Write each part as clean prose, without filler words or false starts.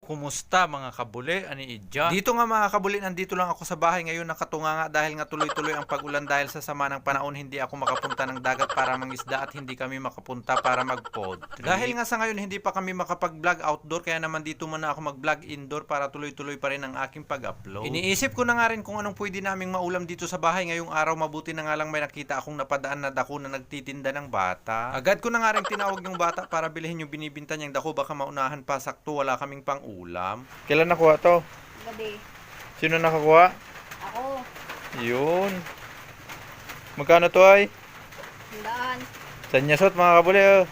Kumusta mga kabuli? Ani Idja? Dito nga mga kabuli, nandito lang ako sa bahay ngayon nakatunga nga dahil nga tuloy-tuloy ang pag-ulan dahil sa sama ng panahon hindi ako makapunta ng dagat para mangisda at hindi kami makapunta para mag-pod trip. Dahil nga sa ngayon hindi pa kami makapag-vlog outdoor kaya naman dito muna ako mag-vlog indoor para tuloy-tuloy pa rin ang aking pag-upload. Iniisip ko na nga rin kung anong pwede naming maulam dito sa bahay ngayong araw, mabuti na nga lang may nakita akong napadaan na dako na nagtitinda ng bata. Agad ko na nga rin tinawag yung bata para bilhin yung binibinta niyang dako, baka maunahan pa, sakto wala kaming pang ulam. Kailan nakuha to? Gabi. Sino nakakuha? Ako. Yun. Magkano to ay? Handaan. Sanyasot mga kabuli oh.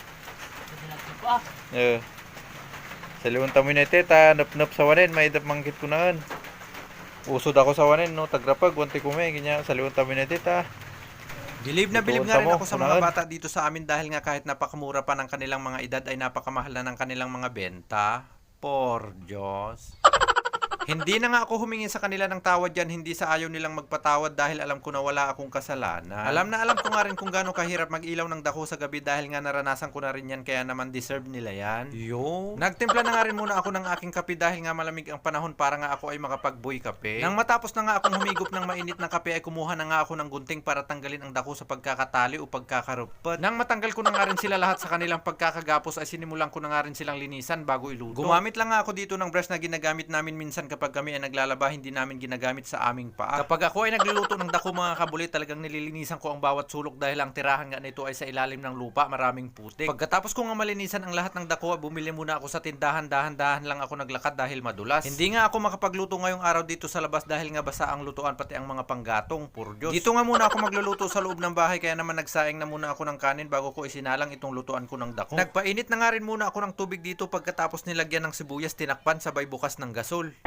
Sa liwan tamo na teta, nap-nap sa wanin, may idap manggit ko naan. Usod ako sa wanin, no? Tagrapag, wanti ko may, ganyan, sa liwan tamo na teta. Bilib na bilib nga rin ako sa mga bata dito sa amin dahil nga kahit napakamura pa ng kanilang mga edad ay napakamahal na ng kanilang mga benta. Por Diyos. Hindi na nga ako humingi sa kanila ng tawad yan, hindi sa ayaw nilang magpatawad dahil alam ko na wala akong kasalanan. Alam ko nga rin kung gaano kahirap mag-ilaw ng dako sa gabi dahil nga naranasan ko na rin yan kaya naman deserve nila yan. Yo. Nagtimpla na nga rin muna ako ng aking kape dahil nga malamig ang panahon para nga ako ay makapag-boy kape. Nang matapos na nga akong humigop ng mainit na kape ay kumuha na nga ako ng gunting para tanggalin ang dako sa pagkakatali o pagkakarupot. Nang matanggal ko na nga rin sila lahat sa kanilang pagkakagapos ay sinimulan ko na nga rin silang linisan bago iluto. Gumamit lang nga ako dito ng brush na ginagamit namin minsan kapag kami ay naglalaba, hindi namin ginagamit sa aming paa. Kapag ako ay nagluluto ng dako mga kabuli, talagang nililinisan ko ang bawat sulok dahil ang tirahan nga nito ay sa ilalim ng lupa, maraming putik. Pagkatapos ko nga malinisan ang lahat ng dako, bumili muna ako sa tindahan, dahan-dahan lang ako naglakad dahil madulas. Hindi nga ako makapagluto ngayong araw dito sa labas dahil nga basa ang lutuan pati ang mga panggatong, pur Diyos. Dito nga muna ako magluluto sa loob ng bahay kaya naman nagsaing na muna ako ng kanin bago ko isinalang itong lutuan ko ng dako. Nagpainit na nga rin muna ako ng tubig dito pagkatapos nilagyan ng sibuyas, tinakpan sabay bukas ng gasol.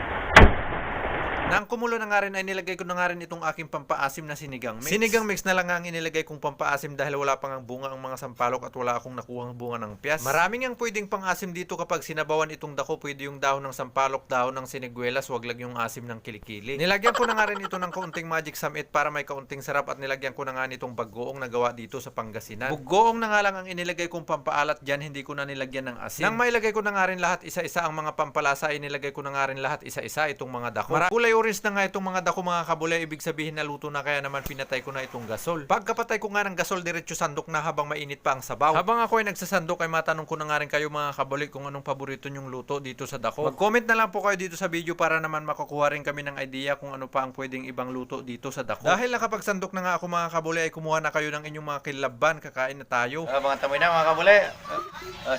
Nang kumulo na nga rin ay nilagay ko na nga rin itong aking pampaasim na sinigang mix. Sinigang mix na lang nga ang inilagay kong pampaasim dahil wala pang ang bunga ang mga sampalok at wala akong nakuhang bunga ng piyas. Maraming ang pwedeng pang-asim dito kapag sinabawan itong dako, pwede yung dahon ng sampalok, dahon ng siniguelas, wag lang yung asim ng kilikili. Nilagyan ko na nga rin ito ng kaunting magic samit para may kaunting sarap at nilagyan ko na nga nitong bagoong na gawa dito sa Pangasinan. Bugoong na nga lang ang inilagay kong pampaalat dyan, hindi ko na nilagyan ng asin. Nang mailagay ko na nga rin lahat isa-isa ang mga pampalasa ay nilagay ko na nga rin lahat isa-isa itong mga dako. Kulay orange na nga itong mga dako mga kabulay, ibig sabihin na luto na kaya naman pinatay ko na itong gasol. Pagkapatay ko nga ng gasol, diretso sandok na habang mainit pa ang sabaw. Habang ako ay nagsasandok ay matanong ko na nga rin kayo mga kabulay kung anong paborito nyong luto dito sa dako. Mag-comment na lang po kayo dito sa video para naman makakuha rin kami ng idea kung ano pa ang pwedeng ibang luto dito sa dako. Dahil nakapagsandok na nga ako mga kabulay ay kumuha na kayo ng inyong mga kilaban, kakain na tayo. Mga tamoy na mga kabuli.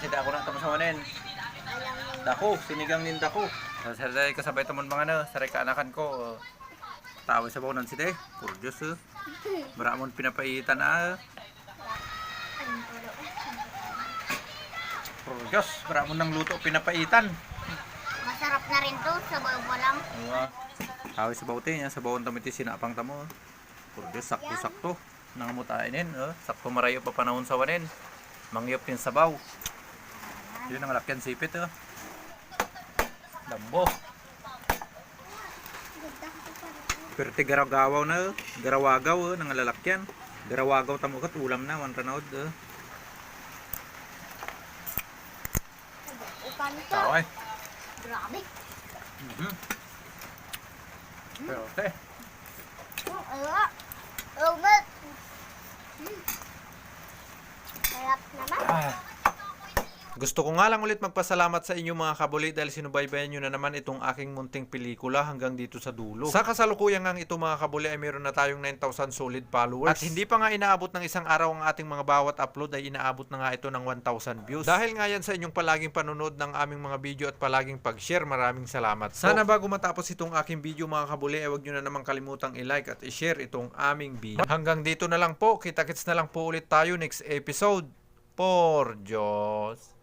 Sita ako ng tamasawanin. Dako, sinigang nin dako. Saray kasabay tamon mga ano, saray kaanakan ko. Tawag sa bawon si Day. Puro Diyos maramon pinapaitan na. Puro Diyos, maramon ng luto pinapaitan. Masarap na rin to sa bawa lang. Tawag sa bawon niya, sa bawon tamiti sinapang tamo. Puro Diyos, sakto-sakto. Nangamutainin, sakto marayo pa panahon sa wanin. Mangyop din sabaw. Yun ang lakyan sipit Lambo. Perti garawagaw na, garawagaw ng lalakyan. Garawagaw tamukat ulam na, wan ranaod. Upan to. Taway. Grabe. Pero Umat. Sarap naman. gusto ko nga lang ulit magpasalamat sa inyo mga kabuli dahil sinubaybayan nyo na naman itong aking munting pelikula hanggang dito sa dulo. Sa kasalukuyan nga ito mga kabuli ay meron na tayong 9,000 solid followers. At hindi pa nga inaabot ng isang araw ang ating mga bawat upload ay inaabot na nga ito ng 1,000 views. Dahil nga yan sa inyong palaging panonood ng aming mga video at palaging pag-share, maraming salamat. Sana bago matapos itong aking video mga kabuli ay huwag nyo na naman kalimutang i-like at i-share itong aming video. Hanggang dito na lang po, kita-kits na lang po ulit tayo next episode. Por Diyos.